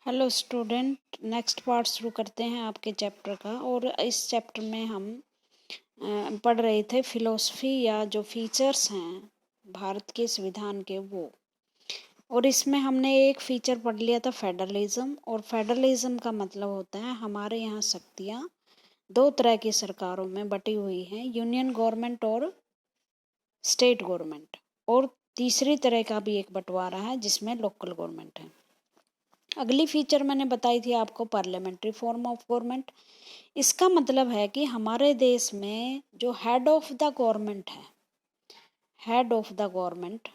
Hello student, next part शुरू करते हैं आपके चैप्टर का। और इस चैप्टर में हम पढ़ रहे थे फिलोसफी या जो फीचर्स हैं भारत के संविधान के वो। और इसमें हमने एक फीचर पढ़ लिया था फेडरलिज्म। और फेडरलिज्म का मतलब होता है हमारे यहाँ शक्तियाँ दो तरह की सरकारों में बटी हुई हैं, यूनियन गवर्नमेंट और स्टेट गवर्नमेंट। और तीसरी तरह का भी एक बंटवारा है जिसमें लोकल गवर्नमेंट है। अगली फीचर मैंने बताई थी आपको पार्लियामेंट्री फॉर्म ऑफ गवर्नमेंट। इसका मतलब है कि हमारे देश में जो हेड ऑफ द गवर्नमेंट है, हेड ऑफ द गवर्नमेंट,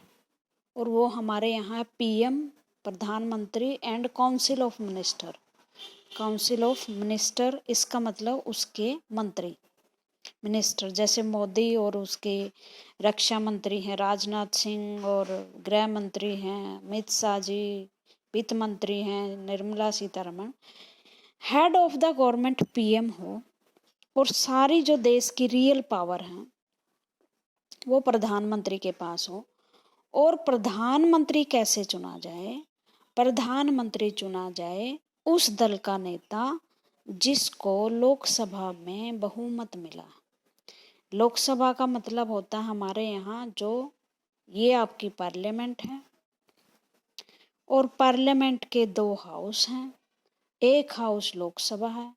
और वो हमारे यहाँ पीएम, प्रधानमंत्री and council of minister. Council of minister इसका मतलब उसके मंत्री, मिनिस्टर, जैसे मोदी और उसके रक्षा मंत्री हैं राजनाथ सिंह, और गृह मंत्री हैं अमित शाह जी, वित्त मंत्री हैं Nirmala Sitharaman. Head of the government PM हो और सारी जो देश की रियल पावर है वो प्रधानमंत्री के पास हो। और प्रधानमंत्री कैसे चुना जाए? प्रधानमंत्री चुना जाए उस दल का नेता जिसको लोकसभा में बहुमत मिला। लोकसभा का मतलब होता है हमारे यहाँ जो ये आपकी पार्लियामेंट है, और पार्लियामेंट के दो हाउस हैं। एक हाउस लोकसभा है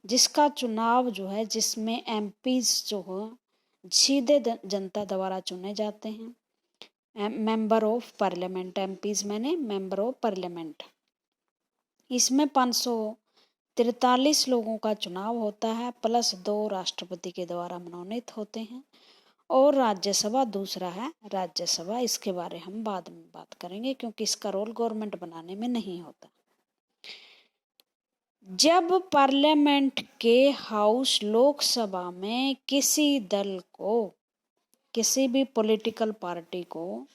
जिसका चुनाव जो है, जिसमें एमपीज जो हो सीधे जनता द्वारा चुने जाते हैं। मेंबर ऑफ पार्लियामेंट, एमपीज मैंने मेंबर ऑफ पार्लियामेंट। इसमें 543 लोगों का चुनाव होता है, प्लस 2 राष्ट्रपति के द्वारा मनोनीत होते हैं। और राज्यसभा दूसरा है राज्यसभा, इसके बारे हम बाद में बात करेंगे क्योंकि इसका रोल गवर्नमेंट बनाने में नहीं होता। जब पार्लियामेंट के हाउस लोकसभा में किसी दल को, किसी भी पॉलिटिकल पार्टी को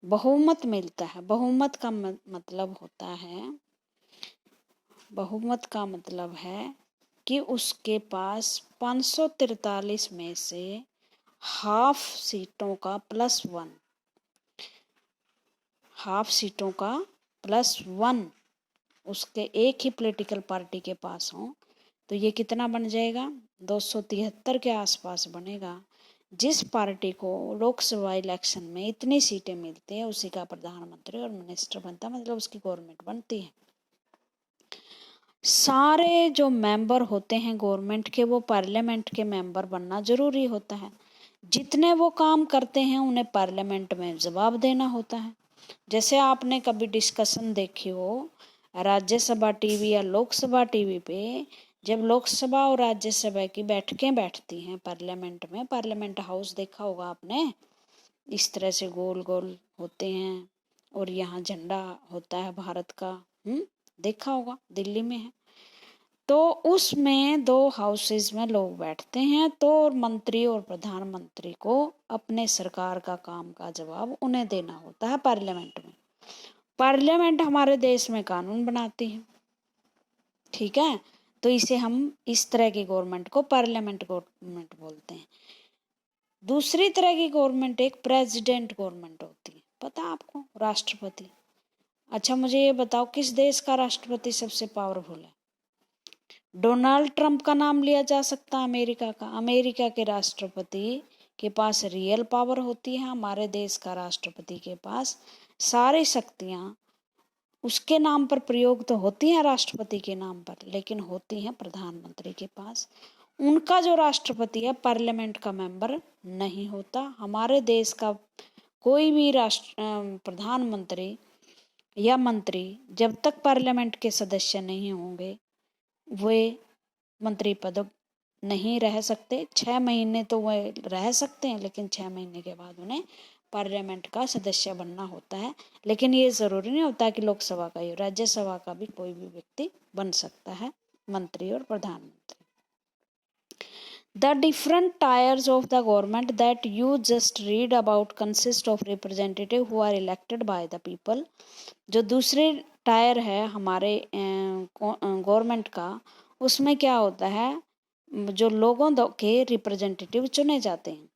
बहुमत मिलता है, बहुमत का मतलब होता है, बहुमत का मतलब है कि उसके पास 543 में से हाफ सीटों का प्लस 1, हाफ सीटों का प्लस 1 उसके एक ही पॉलिटिकल पार्टी के पास हो, तो ये कितना बन जाएगा? 273 के आसपास बनेगा। जिस पार्टी को लोकसभा इलेक्शन में इतनी सीटें मिलती है उसी का प्रधानमंत्री और मिनिस्टर बनता है, मतलब उसकी गवर्नमेंट बनती है। सारे जो मेंबर होते हैं गवर्नमेंट के वो पार्लियामेंट के मेंबर बनना जरूरी होता है। जितने वो काम करते हैं उन्हें पार्लियामेंट में जवाब देना होता है। जैसे आपने कभी डिस्कशन देखी हो राज्यसभा टीवी या लोकसभा टीवी पे, जब लोकसभा और राज्यसभा की बैठकें बैठती हैं पार्लियामेंट में, पार्लियामेंट हाउस देखा होगा आपने, इस तरह से गोल गोल होते हैं और यहाँ झंडा होता है भारत का, देखा होगा, दिल्ली में है। तो उसमें 2 हाउसेज में लोग बैठते हैं, तो मंत्री और प्रधानमंत्री को अपने सरकार का काम का जवाब उन्हें देना होता है पार्लियामेंट में। पार्लियामेंट हमारे देश में कानून बनाती है, ठीक है। तो इसे हम, इस तरह की गवर्नमेंट को पार्लियामेंट गवर्नमेंट बोलते हैं। दूसरी तरह की गवर्नमेंट एक प्रेसिडेंट गवर्नमेंट होती है, पता आपको, राष्ट्रपति। अच्छा मुझे ये बताओ किस देश का राष्ट्रपति सबसे पावरफुल है? डोनाल्ड ट्रंप का नाम लिया जा सकता है, अमेरिका का। अमेरिका के राष्ट्रपति के पास रियल पावर होती है, हमारे देश का राष्ट्रपति के पास सारी शक्तियां उसके नाम पर प्रयोग तो होती हैं राष्ट्रपति के नाम पर, लेकिन होती हैं प्रधानमंत्री के पास। उनका जो राष्ट्रपति है पार्लियामेंट का मेंबर नहीं होता। हमारे देश का कोई भी प्रधानमंत्री या मंत्री जब तक पार्लियामेंट के सदस्य नहीं होंगे वे मंत्री पद नहीं रह सकते। 6 महीने तो वे रह सकते हैं, लेकिन 6 महीने के बाद उन्हें पार्लियामेंट का सदस्य बनना होता है। लेकिन ये ज़रूरी नहीं होता कि लोकसभा का ही, राज्यसभा का भी कोई भी व्यक्ति बन सकता है मंत्री और प्रधानमंत्री। The different tiers of the government that you just read about consist of representative who are elected by the people। जो दूसरे टायर है हमारे गवर्नमेंट का, उसमें क्या होता है, जो लोगों के रिप्रेजेंटेटिव चुने जाते हैं।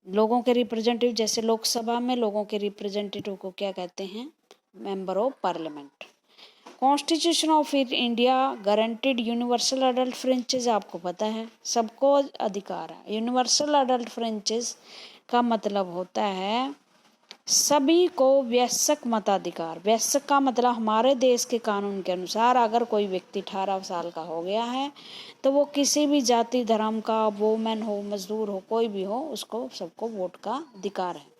लोगों के रिप्रेजेंटेटिव, जैसे लोकसभा में लोगों के रिप्रेजेंटेटिव को क्या कहते हैं? Member of parliament. Constitution of India guaranteed universal adult franchise, आपको पता है सबको अधिकार है। यूनिवर्सल अडल्ट फ्रेंचाइज का मतलब होता है सभी को वयस्क मताधिकार। वयस्क का मतलब हमारे देश के कानून के अनुसार अगर कोई व्यक्ति 18 साल का हो गया है तो वो किसी भी जाति धर्म का, वोमेन हो, मजदूर हो, कोई भी हो, उसको सबको वोट का अधिकार है।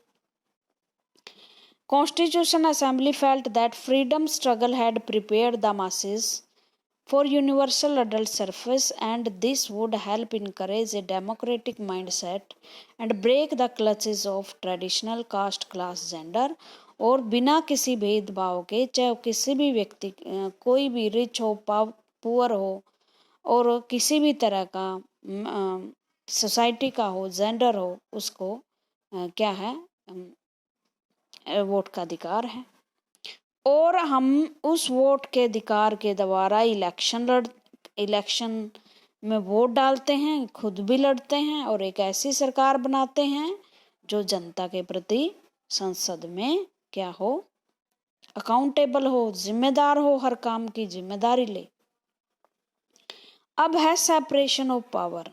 Constitution Assembly felt that freedom struggle had prepared the masses for universal adult service, and this would help encourage a democratic mindset and break the clutches of traditional caste, class, gender। और बिना किसी भेदभाव के, चाहे किसी भी व्यक्ति, कोई भी रिच हो, पुअर हो, और किसी भी तरह का सोसाइटी का हो, जेंडर हो, उसको क्या है, वोट का अधिकार है। और हम उस वोट के अधिकार के द्वारा इलेक्शन में वोट डालते हैं, खुद भी लड़ते हैं और एक ऐसी सरकार बनाते हैं जो जनता के प्रति संसद में क्या हो, अकाउंटेबल हो, जिम्मेदार हो, हर काम की जिम्मेदारी ले। अब है सेपरेशन ऑफ पावर।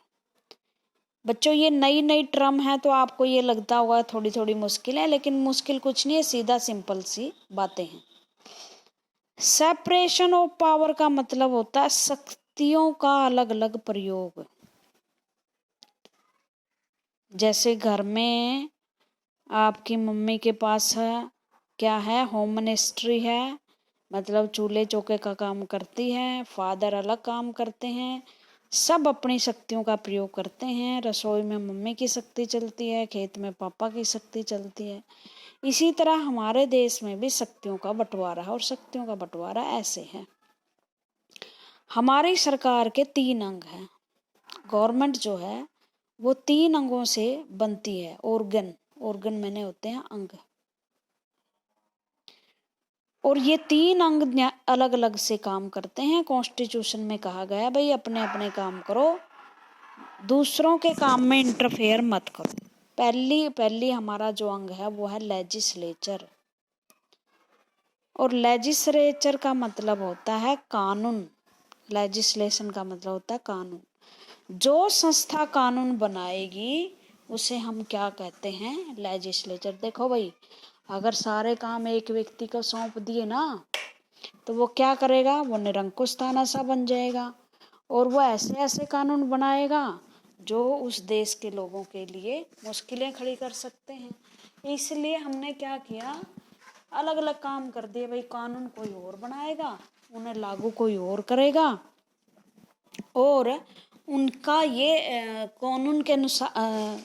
बच्चों ये नई नई टर्म है तो आपको ये लगता होगा थोड़ी थोड़ी मुश्किल है, लेकिन मुश्किल कुछ नहीं है, सीधा सिंपल सी बातें हैं। सेपरेशन ऑफ पावर का मतलब होता है शक्तियों का अलग अलग प्रयोग। जैसे घर में आपकी मम्मी के पास है क्या है, होम मिनिस्ट्री है, मतलब चूल्हे चौके का काम करती है, फादर अलग काम करते हैं, सब अपनी शक्तियों का प्रयोग करते हैं। रसोई में मम्मी की शक्ति चलती है, खेत में पापा की शक्ति चलती है। इसी तरह हमारे देश में भी शक्तियों का बंटवारा है, और शक्तियों का बंटवारा ऐसे है। हमारी सरकार के 3 अंग हैं। गवर्नमेंट जो है वो 3 अंगों से बनती है। ऑर्गन मैंने होते हैं अंग, और ये 3 अंग अलग अलग से काम करते हैं। कॉन्स्टिट्यूशन में कहा गया है भाई अपने अपने काम करो, दूसरों के काम में इंटरफेयर मत करो। पहली हमारा जो अंग है वो है लेजिस्लेचर, और लेजिस्लेचर का मतलब होता है कानून। लेजिस्लेशन का मतलब होता है कानून। जो संस्था कानून बनाएगी उसे हम क्या कहते हैं, लेजिस्लेचर। देखो भाई, अगर सारे काम एक व्यक्ति को सौंप दिए ना तो वो क्या करेगा, वो निरंकुश तानाशाह बन जाएगा, और वो ऐसे ऐसे कानून बनाएगा जो उस देश के लोगों के लिए मुश्किलें खड़ी कर सकते हैं। इसलिए हमने क्या किया, अलग अलग काम कर दिए। भाई कानून कोई और बनाएगा, उन्हें लागू कोई और करेगा, और उनका ये कानून के अनुसार,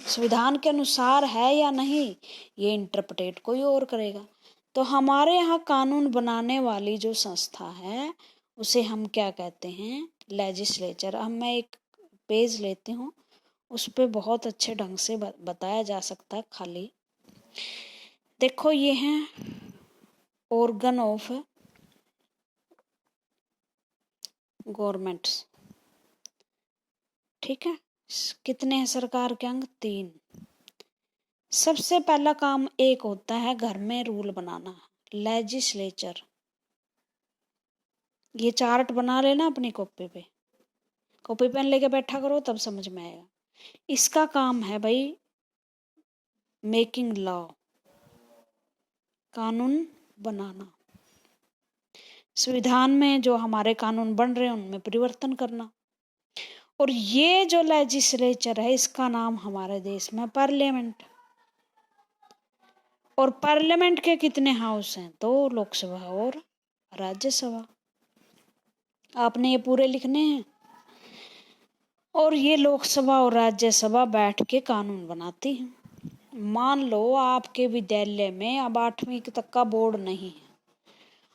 संविधान के अनुसार है या नहीं, ये इंटरप्रेट कोई और करेगा। तो हमारे यहाँ कानून बनाने वाली जो संस्था है उसे हम क्या कहते हैं, लेजिस्लेचर। अब मैं एक पेज लेती हूँ, उस पे बहुत अच्छे ढंग से बताया जा सकता है। खाली देखो, ये हैं ऑर्गन ऑफ गवर्नमेंट्स, ठीक है। कितने हैं सरकार के अंग, 3। सबसे पहला काम एक होता है घर में रूल बनाना, लेजिस्लेचर। ये चार्ट बना लेना अपनी कॉपी पे, कॉपी पेन लेके बैठा करो तब समझ में आएगा। इसका काम है भाई मेकिंग लॉ, कानून बनाना। संविधान में जो हमारे कानून बन रहे हैं उनमें परिवर्तन करना। और ये जो लेजिस्लेचर है इसका नाम हमारे देश में पार्लियामेंट। और पार्लियामेंट के कितने हाउस हैं, तो लोकसभा और राज्यसभा। आपने ये पूरे लिखने हैं। और ये लोकसभा और राज्यसभा बैठ के कानून बनाती हैं। मान लो आपके विद्यालय में अब 8वीं तक का बोर्ड नहीं है,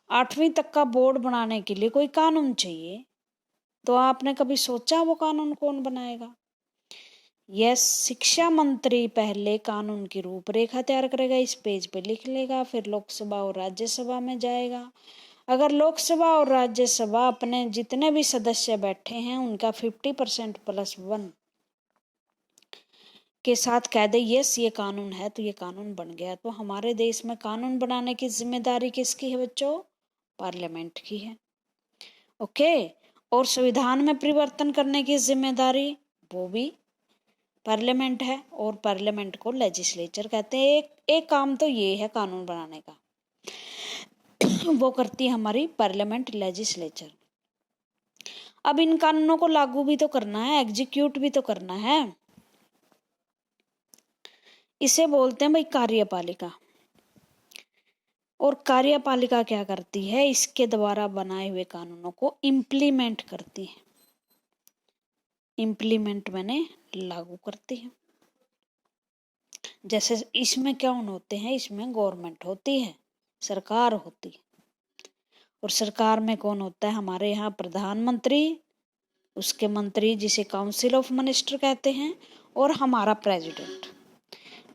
8वीं तक का बोर्ड बनाने के लिए कोई कानून चाहिए, तो आपने कभी सोचा वो कानून कौन बनाएगा? यस, शिक्षा मंत्री पहले कानून की रूपरेखा तैयार करेगा, इस पेज पे लिख लेगा, फिर लोकसभा और राज्यसभा में जाएगा। अगर लोकसभा और राज्यसभा अपने जितने भी सदस्य बैठे हैं उनका 50% +1 के साथ कह दे यस ये कानून है, तो ये कानून बन गया। तो हमारे देश में कानून बनाने की जिम्मेदारी किसकी है बच्चों? पार्लियामेंट की है। ओके। और संविधान में परिवर्तन करने की जिम्मेदारी वो भी पार्लियामेंट है, और पार्लियामेंट को लेजिस्लेचर कहते हैं। एक काम तो ये है कानून बनाने का, वो करती है हमारी पार्लियामेंट, लेजिस्लेचर। अब इन कानूनों को लागू भी तो करना है, एग्जीक्यूट भी तो करना है। इसे बोलते हैं भाई कार्यपालिका। और कार्यपालिका क्या करती है, इसके द्वारा बनाए हुए कानूनों को इम्प्लीमेंट करती है। इम्प्लीमेंट मैंने लागू करती है। जैसे इसमें कौन होते हैं, इसमें गवर्नमेंट होती है, सरकार होती है। और सरकार में कौन होता है, हमारे यहाँ प्रधानमंत्री, उसके मंत्री जिसे काउंसिल ऑफ मिनिस्टर कहते हैं, और हमारा प्रेसिडेंट।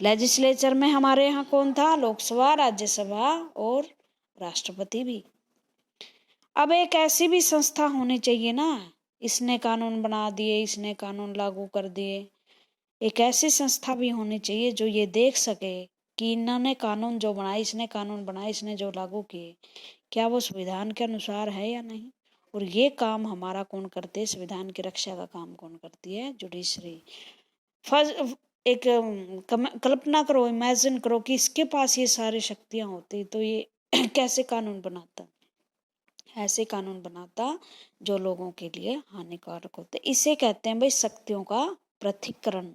लेजिस्लेचर में हमारे यहाँ कौन था, लोकसभा, राज्यसभा और राष्ट्रपति भी। अब एक ऐसी भी संस्था होनी चाहिए ना, इसने कानून बना दिए, इसने कानून लागू कर दिए, एक ऐसी संस्था भी होनी चाहिए जो ये देख सके कि इन्होंने कानून जो बनाए, इसने कानून बनाए, इसने जो लागू किए, क्या वो संविधान के अनुसार है या नहीं। और ये काम हमारा कौन करते है, संविधान की रक्षा का काम कौन करती है, जुडिशरी। एक कल्पना करो, इमेजिन करो कि इसके पास ये सारी शक्तियां होती तो ये कैसे कानून बनाता। ऐसे कानून बनाता जो लोगों के लिए हानिकारक होते। इसे कहते हैं भाई शक्तियों का पृथक्करण,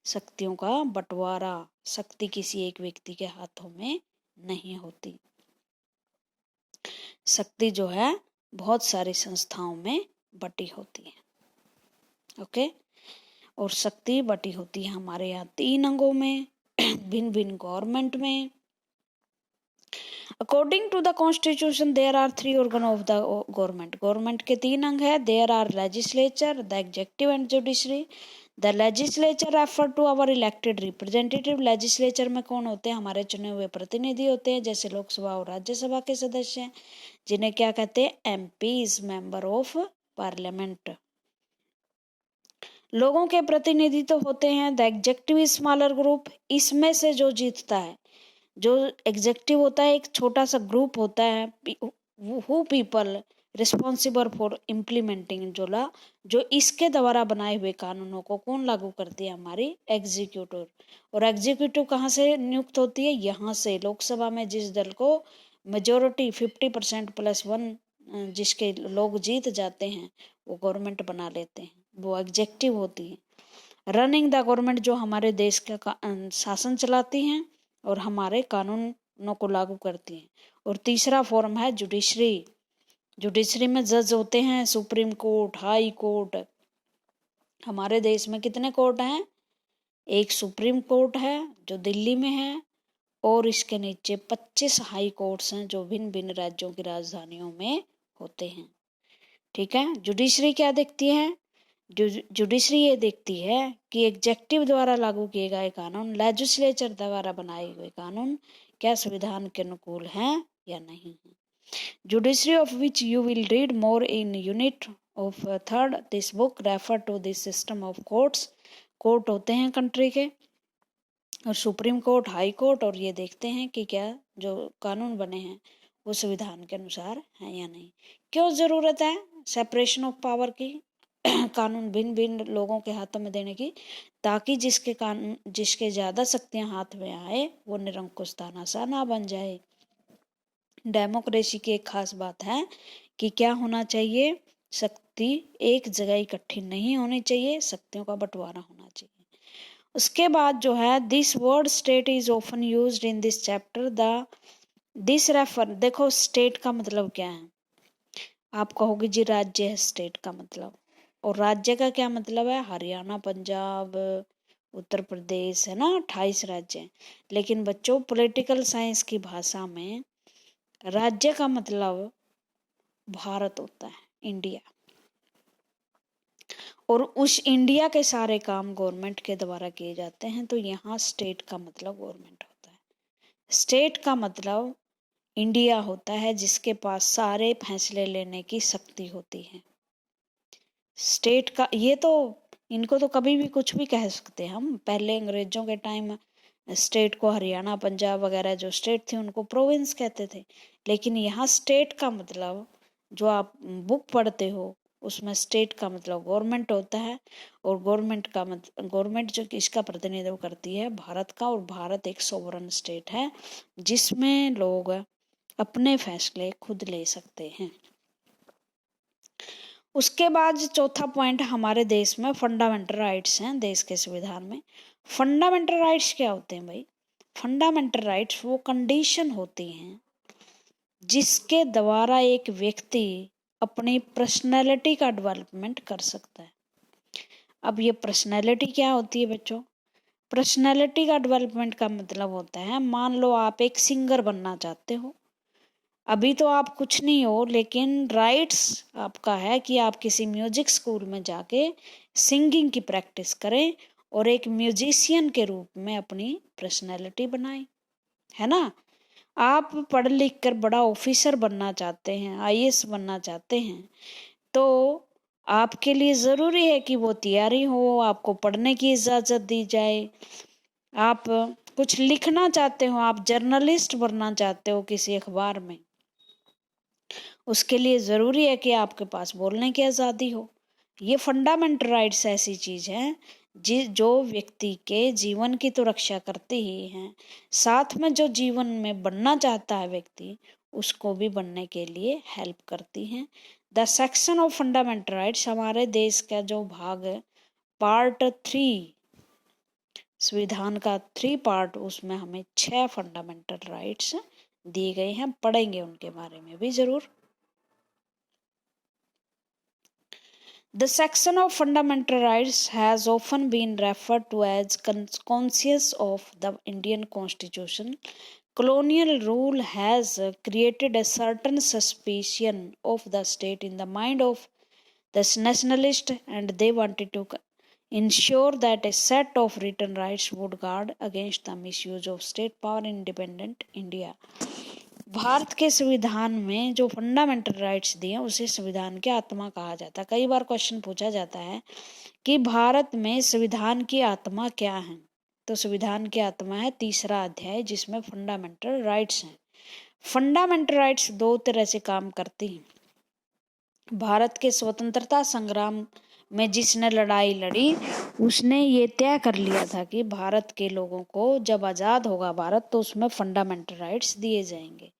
शक्तियों का बंटवारा। शक्ति किसी एक व्यक्ति के हाथों में नहीं होती, शक्ति जो है बहुत सारी संस्थाओं में बटी होती है। ओके। और शक्ति बटी होती है हमारे यहाँ 3 अंगों में, भिन्न भिन्न गवर्नमेंट में। According to the constitution there are 3 organ of the government. Government के 3 अंग है, there are legislature, the executive and judiciary. The legislature refer to our elected representative. Legislature में कौन होते हैं, हमारे चुने हुए प्रतिनिधि होते हैं, जैसे लोकसभा और राज्यसभा के सदस्य हैं, जिन्हें क्या कहते हैं, एमपीज, मेंबर ऑफ पार्लियामेंट। लोगों के प्रतिनिधि तो होते हैं द एग्जेक्टिव स्मॉलर ग्रुप। इसमें से जो जीतता है, जो एग्जेक्टिव होता है, एक छोटा सा ग्रुप होता है, who people responsible for implementing जो इसके द्वारा बनाए हुए कानूनों को कौन लागू करती है, हमारी एग्जीक्यूटिव। और एग्जीक्यूटिव कहाँ से नियुक्त होती है, यहाँ से। लोकसभा में जिस दल को मेजोरिटी 50% +1 जिसके लोग जीत जाते हैं, वो गवर्नमेंट बना लेते हैं, वो एग्जेक्टिव होती है। रनिंग द गवर्नमेंट, जो हमारे देश का शासन चलाती हैं और हमारे कानूनों को लागू करती हैं। और तीसरा फॉर्म है जुडिशरी। जुडिशरी में जज होते हैं, सुप्रीम कोर्ट, हाई कोर्ट। हमारे देश में कितने कोर्ट हैं, एक सुप्रीम कोर्ट है जो दिल्ली में है, और इसके नीचे 25 हाई कोर्ट्स हैं जो भिन्न भिन्न राज्यों की राजधानियों में होते हैं। ठीक है। जुडिशरी क्या देखती है, जुडिशरी ये देखती है कि एग्जेक्टिव द्वारा लागू किए गए कानून, लेजिस्लेचर द्वारा बनाए हुए कानून क्या संविधान के अनुकूल हैं या नहीं है। Judiciary of which you will read more in unit of 3rd this book refer to this system of courts. Court होते हैं कंट्री के, और सुप्रीम कोर्ट, हाई कोर्ट, और ये देखते हैं कि क्या जो कानून बने हैं वो संविधान के अनुसार है या नहीं। क्यों जरूरत है सेपरेशन ऑफ पावर की, कानून भिन्न भिन्न लोगों के हाथों में देने की, ताकि जिसके ज्यादा शक्तियां हाथ में आए वो निरंकुश तानाशाह ना बन जाए। डेमोक्रेसी की एक खास बात है कि क्या होना चाहिए, शक्ति एक जगह इकट्ठी नहीं होनी चाहिए, शक्तियों का बंटवारा होना चाहिए। उसके बाद जो है, this word state is often used in this chapter. This refer, देखो स्टेट का मतलब क्या है, आप कहोगे जी राज्य है स्टेट का मतलब, और राज्य का क्या मतलब है, हरियाणा, पंजाब, उत्तर प्रदेश, है ना, 28 राज्य हैं। लेकिन बच्चों पॉलिटिकल साइंस की भाषा में राज्य का मतलब भारत होता है, इंडिया। और उस इंडिया के सारे काम गवर्नमेंट के द्वारा किए जाते हैं, तो यहाँ स्टेट का मतलब गवर्नमेंट होता है। स्टेट का मतलब इंडिया होता है, जिसके पास सारे फैसले लेने की शक्ति होती है। स्टेट का ये तो, इनको तो कभी भी कुछ भी कह सकते हैं हम। पहले अंग्रेजों के टाइम स्टेट को हरियाणा, पंजाब वगैरह जो स्टेट थे उनको प्रोविंस कहते थे। लेकिन यहाँ स्टेट का मतलब जो आप बुक पढ़ते हो उसमें स्टेट का मतलब गवर्नमेंट होता है, और गवर्नमेंट जो इसका प्रतिनिधित्व करती है भारत का, और भारत एक सोवरन स्टेट है जिसमें लोग अपने फैसले खुद ले सकते हैं। उसके बाद चौथा पॉइंट हमारे देश में फंडामेंटल राइट्स हैं। देश के संविधान में फंडामेंटल राइट्स क्या होते हैं भाई? फंडामेंटल राइट्स वो कंडीशन होती हैं जिसके द्वारा एक व्यक्ति अपनी पर्सनैलिटी का डेवलपमेंट कर सकता है। अब ये पर्सनैलिटी क्या होती है बच्चों? पर्सनैलिटी का डेवलपमेंट का मतलब होता है, मान लो आप एक सिंगर बनना चाहते हो, अभी तो आप कुछ नहीं हो, लेकिन राइट्स आपका है कि आप किसी म्यूजिक स्कूल में जाके सिंगिंग की प्रैक्टिस करें और एक म्यूजिशियन के रूप में अपनी पर्सनैलिटी बनाएं, है ना। आप पढ़ लिख कर बड़ा ऑफिसर बनना चाहते हैं, आईएएस बनना चाहते हैं, तो आपके लिए ज़रूरी है कि वो तैयारी हो, आपको पढ़ने की इजाज़त दी जाए। आप कुछ लिखना चाहते हो, आप जर्नलिस्ट बनना चाहते हो किसी अखबार में, उसके लिए ज़रूरी है कि आपके पास बोलने की आज़ादी हो। ये फंडामेंटल राइट्स ऐसी चीज़ है जो व्यक्ति के जीवन की तो रक्षा करते ही हैं, साथ में जो जीवन में बनना चाहता है व्यक्ति उसको भी बनने के लिए हेल्प करती हैं। The section of fundamental rights हमारे देश का जो भाग है, पार्ट 3 संविधान का 3 पार्ट, उसमें हमें 6 फंडामेंटल राइट्स दिए गए हैं। पढ़ेंगे उनके बारे में भी जरूर। The section of fundamental rights has often been referred to as conscious of the Indian Constitution. Colonial rule has created a certain suspicion of the state in the mind of the nationalists, and they wanted to ensure that a set of written rights would guard against the misuse of state power in independent India. Bharat के संविधान में जो fundamental rights दिए उसे संविधान की आत्मा कहा जाता है। कई बार क्वेश्चन पूछा जाता है कि भारत में संविधान की आत्मा क्या है, तो संविधान की आत्मा है 3रा अध्याय जिसमें फंडामेंटल राइट्स हैं। फंडामेंटल राइट्स 2 तरह से काम करती हैं। भारत के स्वतंत्रता संग्राम में जिसने लड़ाई लड़ी उसने ये तय कर लिया था कि भारत के लोगों को जब आज़ाद होगा भारत तो उसमें फंडामेंटल राइट्स दिए जाएंगे।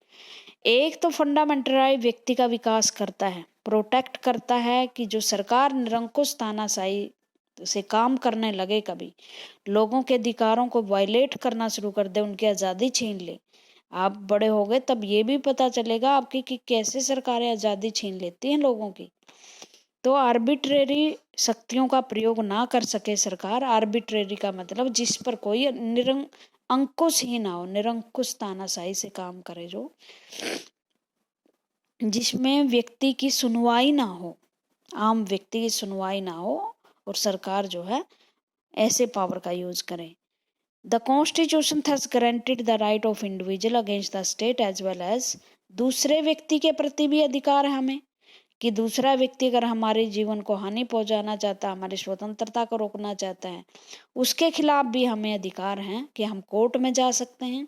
एक तो फंडामेंटल राइट व्यक्ति का विकास करता है, प्रोटेक्ट करता है कि जो सरकार निरंकुश तानाशाही से काम करने लगे, कभी लोगों के अधिकारों को वायलेट करना शुरू कर दे, उनकी आज़ादी छीन ले। आप बड़े हो गए तब ये भी पता चलेगा आपकी कि कैसे सरकारें आज़ादी छीन लेती हैं लोगों की। तो आर्बिट्रेरी शक्तियों का प्रयोग ना कर सके सरकार। आर्बिट्रेरी का मतलब जिस पर कोई अंकुश ही ना हो, निरंकुश तानाशाही से काम करे, जो जिसमें व्यक्ति की सुनवाई ना हो, आम व्यक्ति की सुनवाई ना हो, और सरकार जो है ऐसे पावर का यूज करे। The constitution thus guaranteed the right of individual against the state as well as, दूसरे व्यक्ति के प्रति भी अधिकार है हमें कि दूसरा व्यक्ति अगर हमारे जीवन को हानि पहुंचाना चाहता है, हमारी स्वतंत्रता को रोकना चाहता है, उसके खिलाफ भी हमें अधिकार हैं कि हम कोर्ट में जा सकते हैं।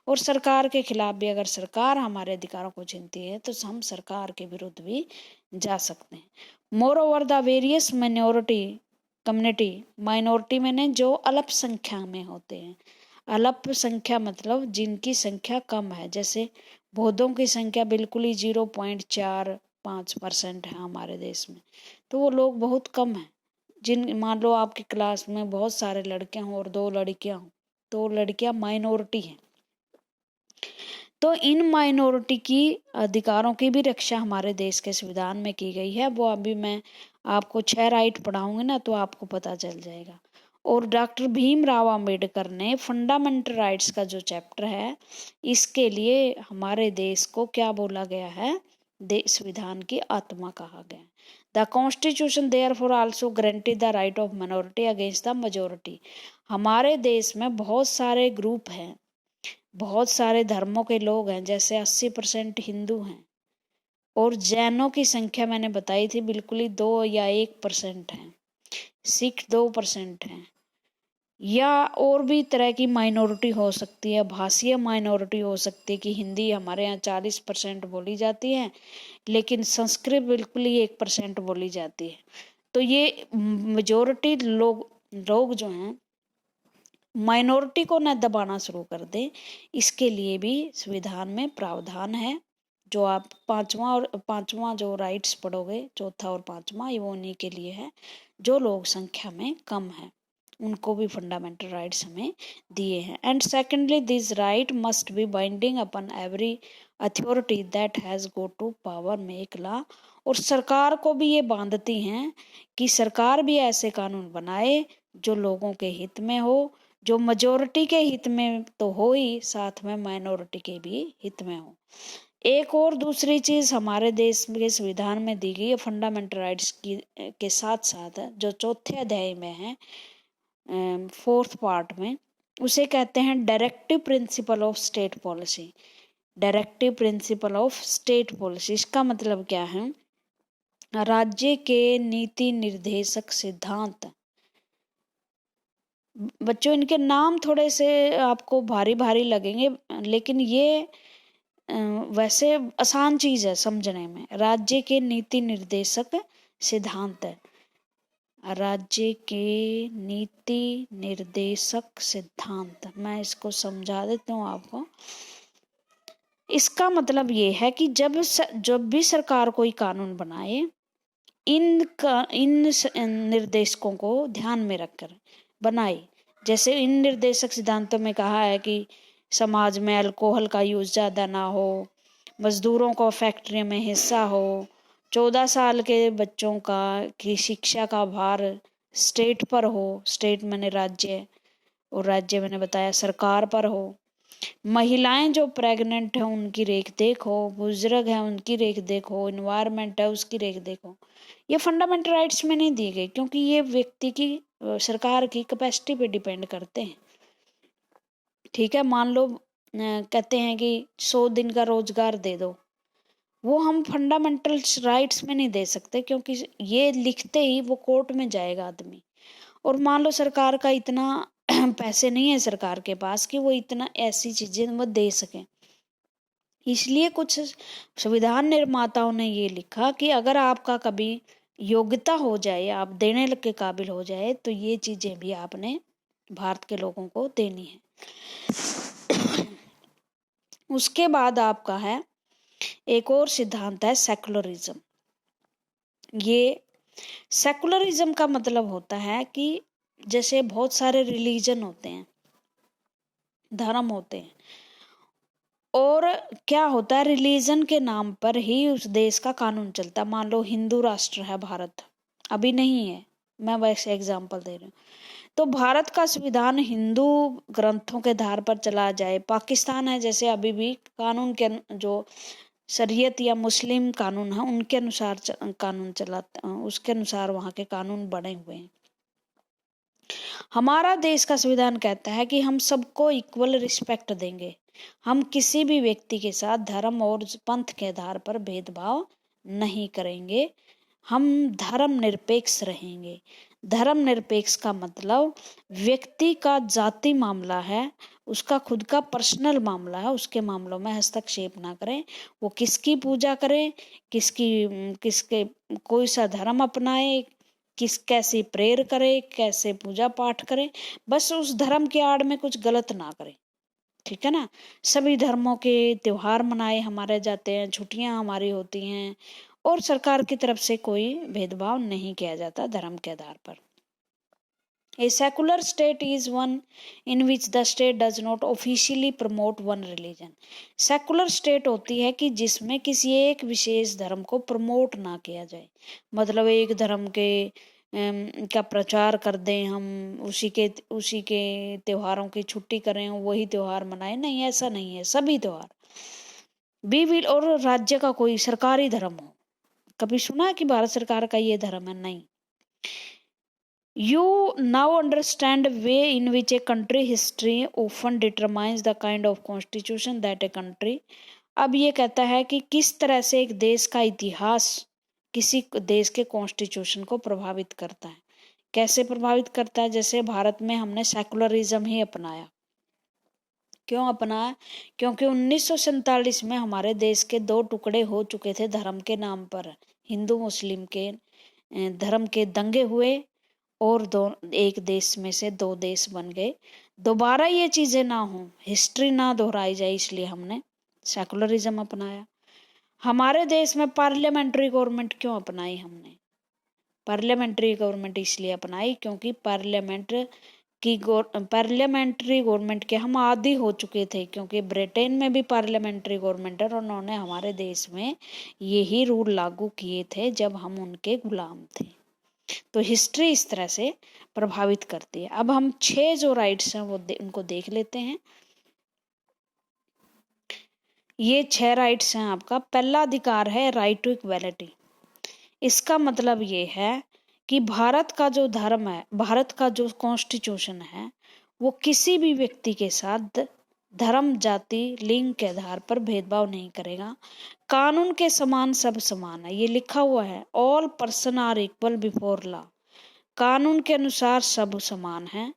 और सरकार के खिलाफ भी, अगर सरकार हमारे अधिकारों को छीनती है तो हम सरकार के विरुद्ध भी जा सकते हैं। More over the various minority मैंने जो अल्पसंख्या में होते हैं, अल्पसंख्या मतलब जिनकी संख्या कम है, जैसे बौद्धों की संख्या बिल्कुल ही 0.45% है हमारे देश में, तो वो लोग बहुत कम हैं। मान लो आपकी क्लास में बहुत सारे लड़के हों और 2 लड़कियां हों, तो लड़कियां माइनॉरिटी हैं। तो इन माइनॉरिटी की अधिकारों की भी रक्षा हमारे देश के संविधान में की गई है। वो अभी मैं आपको 6 राइट पढ़ाऊंगी ना तो आपको पता चल जाएगा। और डॉक्टर भीमराव अंबेडकर ने फंडामेंटल राइट्स का जो चैप्टर है, इसके लिए हमारे देश को क्या बोला गया है? संविधान की आत्मा कहा गया। The constitution therefore also guaranteed the right of minority against the majority. हमारे देश में बहुत सारे ग्रुप हैं, बहुत सारे धर्मों के लोग हैं, जैसे 80% हिंदू हैं, और जैनों की संख्या मैंने बताई थी बिल्कुल ही 2 या 1% है, सिख 2% हैं, या और भी तरह की माइनॉरिटी हो सकती है, भाषीय माइनॉरिटी हो सकती है कि हिंदी हमारे यहाँ 40% बोली जाती है लेकिन संस्कृत बिल्कुल ही 1% बोली जाती है। तो ये मेजोरिटी लोग जो हैं माइनॉरिटी को न दबाना शुरू कर दे, इसके लिए भी संविधान में प्रावधान है। जो आप पांचवा जो राइट्स पढ़ोगे, चौथा और पांचवा, ये वो उन्हीं के लिए है जो लोग संख्या में कम है, उनको भी फंडामेंटल राइट्स हमें दिए हैं। And secondly this right must be binding upon every authority that has go to power make law. और सरकार को भी ये बांधती हैं कि सरकार भी ऐसे कानून बनाए जो लोगों के हित में हो, जो मेजोरिटी के हित में तो हो ही, साथ में माइनॉरिटी के भी हित में हो। एक और दूसरी चीज हमारे देश के संविधान में दी गई है फंडामेंटल राइट्स की के साथ साथ, जो चौथे अध्याय में है, 4th पार्ट में, उसे कहते हैं directive principle of state policy. Directive principle of state policy, इसका मतलब क्या है? राज्य के नीति निर्देशक सिद्धांत। बच्चों इनके नाम थोड़े से आपको भारी भारी लगेंगे, लेकिन ये वैसे आसान चीज है समझने में। राज्य के नीति निर्देशक सिद्धांत है, राज्य के नीति निर्देशक सिद्धांत। मैं इसको समझा देती हूँ आपको। इसका मतलब ये है कि जब भी सरकार कोई कानून बनाए, इन निर्देशकों को ध्यान में रखकर बनाए। जैसे इन निर्देशक सिद्धांतों में कहा है कि समाज में अल्कोहल का यूज ज़्यादा ना हो, मजदूरों को फैक्ट्री में हिस्सा हो, 14 साल के बच्चों की शिक्षा का भार स्टेट पर हो, स्टेट मैंने राज्य, और राज्य मैंने बताया सरकार पर हो, महिलाएं जो प्रेग्नेंट हैं उनकी रेख देख हो, बुजुर्ग हैं उनकी रेख देख हो, इन्वायरमेंट है उसकी रेख देख हो। ये फंडामेंटल राइट्स में नहीं दी गई क्योंकि ये व्यक्ति की, सरकार की कैपेसिटी पे डिपेंड करते हैं। ठीक है, मान लो कहते हैं कि 100 दिन का रोजगार दे दो, वो हम फंडामेंटल राइट्स में नहीं दे सकते क्योंकि ये लिखते ही वो कोर्ट में जाएगा आदमी। और मान लो सरकार का इतना पैसे नहीं है सरकार के पास कि वो इतना ऐसी चीजें वो दे सके, इसलिए कुछ संविधान निर्माताओं ने ये लिखा कि अगर आपका कभी योग्यता हो जाए, आप देने के काबिल हो जाए, तो ये चीजें भी आपने भारत के लोगों को देनी है। उसके बाद आपका है एक और सिद्धांत है सेकुलरिज्म। ये सेकुलरिज्म का मतलब होता है कि जैसे बहुत सारे रिलीजन होते हैं, धर्म होते हैं, और क्या होता है रिलीजन के नाम पर ही उस देश का कानून चलता है। मान लो हिंदू राष्ट्र है भारत, अभी नहीं है, मैं वैसे एग्जांपल दे रही हूँ, तो भारत का संविधान हिंदू ग्रंथों के आधार पर चला जाए। पाकिस्तान है जैसे अभी भी कानून के जो शरीयत या मुस्लिम कानून है उनके अनुसार कानून चलाता, उसके अनुसार वहाँ के कानून बने हुए हैं। हमारा देश का संविधान कहता है कि हम सबको इक्वल रिस्पेक्ट देंगे, हम किसी भी व्यक्ति के साथ धर्म और पंथ के आधार पर भेदभाव नहीं करेंगे, हम धर्म निरपेक्ष रहेंगे। धर्म निरपेक्ष का मतलब व्यक्ति का जाति मामला है, उसका खुद का पर्सनल मामला है, उसके मामलों में हस्तक्षेप ना करें। वो किसकी पूजा करे, किसके कोई सा धर्म अपनाए, कैसे प्रेयर करे, कैसे पूजा पाठ करे, बस उस धर्म के आड़ में कुछ गलत ना करे। ठीक है ना। सभी धर्मों के त्योहार मनाए हमारे जाते हैं, छुट्टियां हमारी होती हैं, और सरकार की तरफ से कोई भेदभाव नहीं किया जाता धर्म के आधार पर। A secular state is one in which the state does not officially promote one religion. Secular state होती है कि जिसमें किसी एक विशेष धर्म को प्रमोट ना किया जाए, मतलब एक धर्म के का प्रचार कर दें हम, उसी के त्योहारों की छुट्टी करें, वही त्योहार मनाएं, नहीं, ऐसा नहीं है। सभी त्योहार बी विल, और राज्य का कोई सरकारी धर्म हो, कभी सुना कि भारत सरकार का ये धर्म है? नहीं। You now understand way in which a country history often determines the kind of constitution that a country। अब ये कहता है कि किस तरह से एक देश का इतिहास किसी देश के कॉन्स्टिट्यूशन को प्रभावित करता है। कैसे प्रभावित करता है? जैसे भारत में हमने सेकुलरिज्म ही अपनाया। क्यों अपनाया? क्योंकि 1947 में हमारे देश के 2 टुकड़े हो चुके थे धर्म के नाम पर। हिंदू मुस्लिम के धर्म के दंगे हुए और एक देश में से 2 देश बन गए। दोबारा ये चीजें ना हो, हिस्ट्री ना दोहराई जाए, इसलिए हमने सेकुलरिज्म अपनाया। हमारे देश में पार्लियामेंट्री गवर्नमेंट क्यों अपनाई हमने? पार्लियामेंट्री गवर्नमेंट इसलिए अपनाई क्योंकि पार्लियामेंट्री गवर्नमेंट के हम आदी हो चुके थे, क्योंकि ब्रिटेन में भी पार्लियामेंट्री गवर्नमेंट है और उन्होंने हमारे देश में यही रूल लागू किए थे जब हम उनके गुलाम थे। तो हिस्ट्री इस तरह से प्रभावित करती है। अब हम 6 जो राइट्स हैं वो उनको देख लेते हैं। ये 6 राइट्स हैं आपका। पहला अधिकार है राइट टू इक्वलिटी। इसका मतलब ये है कि भारत का जो धर्म है, भारत का जो कॉन्स्टिट्यूशन है, वो किसी भी व्यक्ति के साथ धर्म, जाति, लिंग के आधार पर भेदभाव नहीं करेगा। कानून के समान सब समान है, ये लिखा हुआ है। All person are equal before law. कानून के अनुसार सब समान है,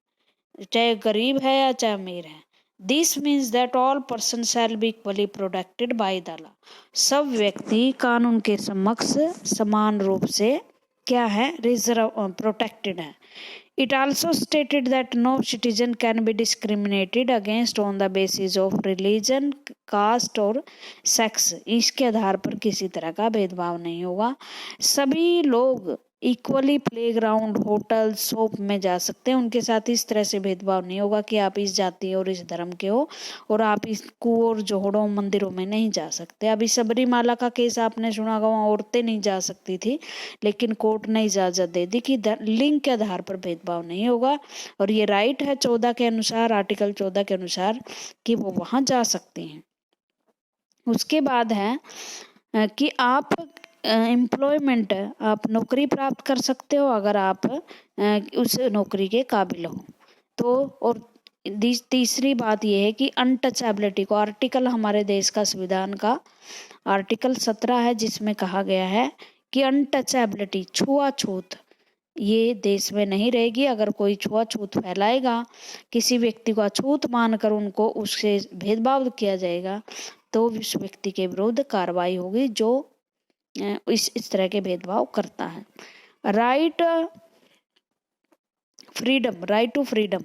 चाहे गरीब है या चाहे अमीर है। This means that all person shall be equally protected by the law. सब व्यक्ति कानून के समक्ष समान रूप से क्या है? रिजर्व प्रोटेक्टेड है। It also stated that no citizen can be discriminated against on the basis of religion, caste और sex। इसके आधार पर किसी तरह का भेदभाव नहीं होगा। सभी लोग इक्वली प्लेग्राउंड, होटल, शॉप में जा सकते हैं। उनके साथ इस तरह से भेदभाव नहीं होगा कि आप इस जाति और इस धर्म के हो और आप इस कुओं, जोहड़ों, मंदिरों में नहीं जा सकते। अभी सबरीमाला का केस आपने सुना होगा, वहाँ औरतें नहीं जा सकती थी, लेकिन कोर्ट ने इजाजत दे दी कि लिंग के आधार पर भेदभाव नहीं होगा। और ये राइट है 14 के अनुसार, आर्टिकल 14 के अनुसार, कि वो वहाँ जा सकते हैं। उसके बाद है कि आप एम्प्लॉयमेंट, आप नौकरी प्राप्त कर सकते हो अगर आप उस नौकरी के काबिल हो तो। और तीसरी बात यह है कि अनटचेबिलिटी को, आर्टिकल हमारे देश का संविधान का आर्टिकल 17 है, जिसमें कहा गया है कि अनटचेबिलिटी, छुआछूत, ये देश में नहीं रहेगी। अगर कोई छुआछूत फैलाएगा, किसी व्यक्ति को अछूत मानकर उनको उससे भेदभाव किया जाएगा, तो उस व्यक्ति के विरुद्ध कार्रवाई होगी जो इस तरह के भेदभाव करता है। Right freedom, right to freedom,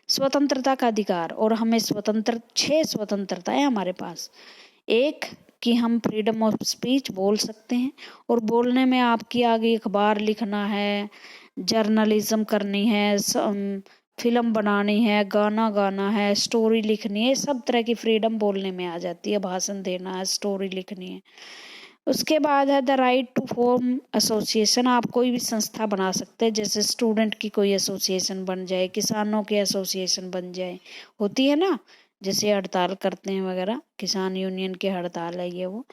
स्वतंत्रता का अधिकार। और हमें 6 स्वतंत्रता है हमारे पास। एक कि हम फ्रीडम ऑफ स्पीच बोल सकते हैं, और बोलने में आपकी आगे अखबार लिखना है, जर्नलिज्म करनी है, फिल्म बनानी है, गाना गाना है, स्टोरी लिखनी है, सब तरह की फ्रीडम बोलने में आ जाती है। भाषण देना है, स्टोरी लिखनी है। उसके बाद है the right to form association. आप कोई भी संस्था बना सकते हैं, जैसे स्टूडेंट की कोई एसोसिएशन बन जाए, किसानों की एसोसिएशन बन जाए, होती है ना, जैसे हड़ताल करते हैं वगैरह, किसान यूनियन की हड़ताल है ये वो।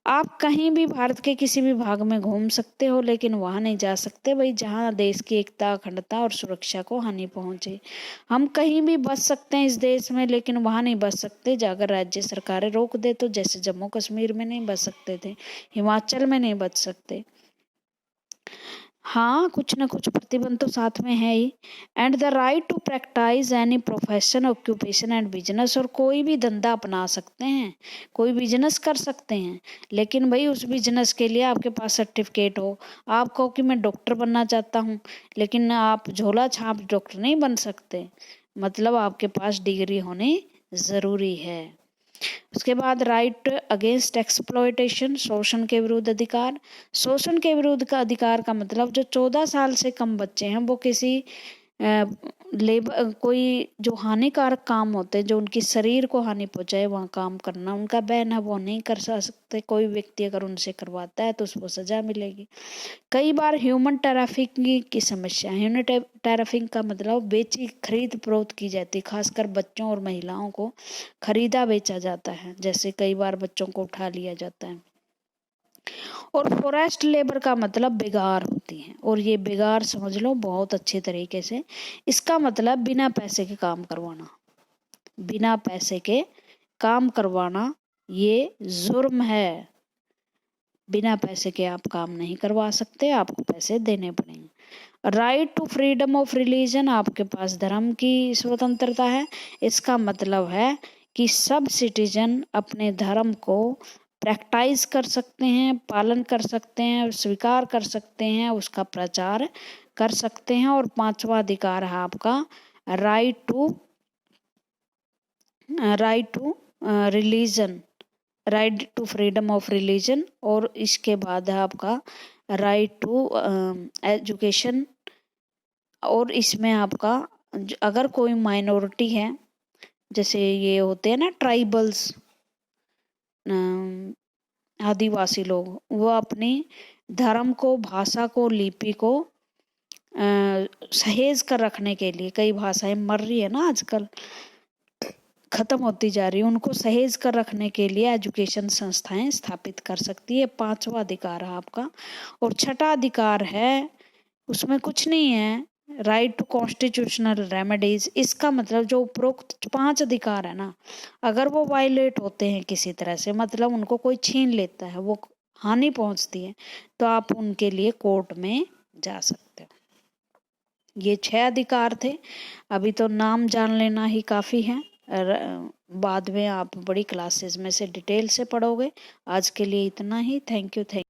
आप कहीं भी भारत के किसी भी भाग में घूम सकते हो, लेकिन वहां नहीं जा सकते भाई जहां देश की एकता, अखंडता और सुरक्षा को हानि पहुंचे। हम कहीं भी बस सकते हैं इस देश में, लेकिन वहां नहीं बस सकते अगर राज्य सरकारें रोक दे तो। जैसे जम्मू कश्मीर में नहीं बस सकते थे, हिमाचल में नहीं बच सकते। हाँ, कुछ ना कुछ प्रतिबंध तो साथ में है ही। And the right to practice any profession, occupation and business. और कोई भी धंधा अपना सकते हैं, कोई बिजनेस कर सकते हैं, लेकिन भाई उस बिजनेस के लिए आपके पास सर्टिफिकेट हो। आप कहो कि मैं डॉक्टर बनना चाहता हूँ, लेकिन आप झोला छाप डॉक्टर नहीं बन सकते, मतलब आपके पास डिग्री होनी जरूरी है। उसके बाद राइट अगेंस्ट एक्सप्लॉयटेशन, शोषण के विरुद्ध अधिकार। शोषण के विरुद्ध का अधिकार का मतलब जो 14 साल से कम बच्चे हैं वो किसी लेबर, कोई जो हानिकारक काम होते हैं, जो उनकी शरीर को हानि पहुंचाए, वहाँ काम करना उनका बैन है, वो नहीं कर सकते। कोई व्यक्ति अगर उनसे करवाता है तो उसको सजा मिलेगी। कई बार ह्यूमन ट्रैफिकिंग की समस्या। ह्यूमन ट्रैफिकिंग का मतलब बेची खरीद फरोख्त की जाती है, खासकर बच्चों और महिलाओं को खरीदा बेचा जाता है। जैसे कई बार बच्चों को उठा लिया जाता है। और फॉरेस्ट लेबर का मतलब बेगार होती है, और ये बेगार समझ लो बहुत अच्छे तरीके से। इसका मतलब बिना पैसे के काम करवाना, बिना पैसे के काम करवाना ये जुर्म है। बिना पैसे के आप काम नहीं करवा सकते, आपको पैसे देने पड़ेंगे। Right to freedom of religion, आपके पास धर्म की स्वतंत्रता है। इसका मतलब है कि सब सिटीजन अपने धर्म को प्रैक्टिस कर सकते हैं, पालन कर सकते हैं, स्वीकार कर सकते हैं, उसका प्रचार कर सकते हैं। और 5वां अधिकार है आपका right to religion, right to freedom of religion. और इसके बाद है आपका राइट टू एजुकेशन। और इसमें आपका अगर कोई माइनॉरिटी है, जैसे ये होते हैं ना ट्राइबल्स, आदिवासी लोग, वो अपनी धर्म को, भाषा को, लिपि को सहेज कर रखने के लिए, कई भाषाएं मर रही है ना आजकल, खत्म होती जा रही है, उनको सहेज कर रखने के लिए एजुकेशन संस्थाएं स्थापित कर सकती है। 5वां अधिकार है आपका। और 6ठा अधिकार है, उसमें कुछ नहीं है, राइट टू कॉन्स्टिट्यूशनल रेमेडीज। इसका मतलब जो उपरोक्त 5 अधिकार है ना, अगर वो वायलेट होते हैं किसी तरह से, मतलब उनको कोई छीन लेता है, वो हानि पहुंचती है, तो आप उनके लिए कोर्ट में जा सकते हो। ये 6 अधिकार थे। अभी तो नाम जान लेना ही काफ़ी है, बाद में आप बड़ी क्लासेस में से डिटेल से पढ़ोगे। आज के लिए इतना ही। Thank you.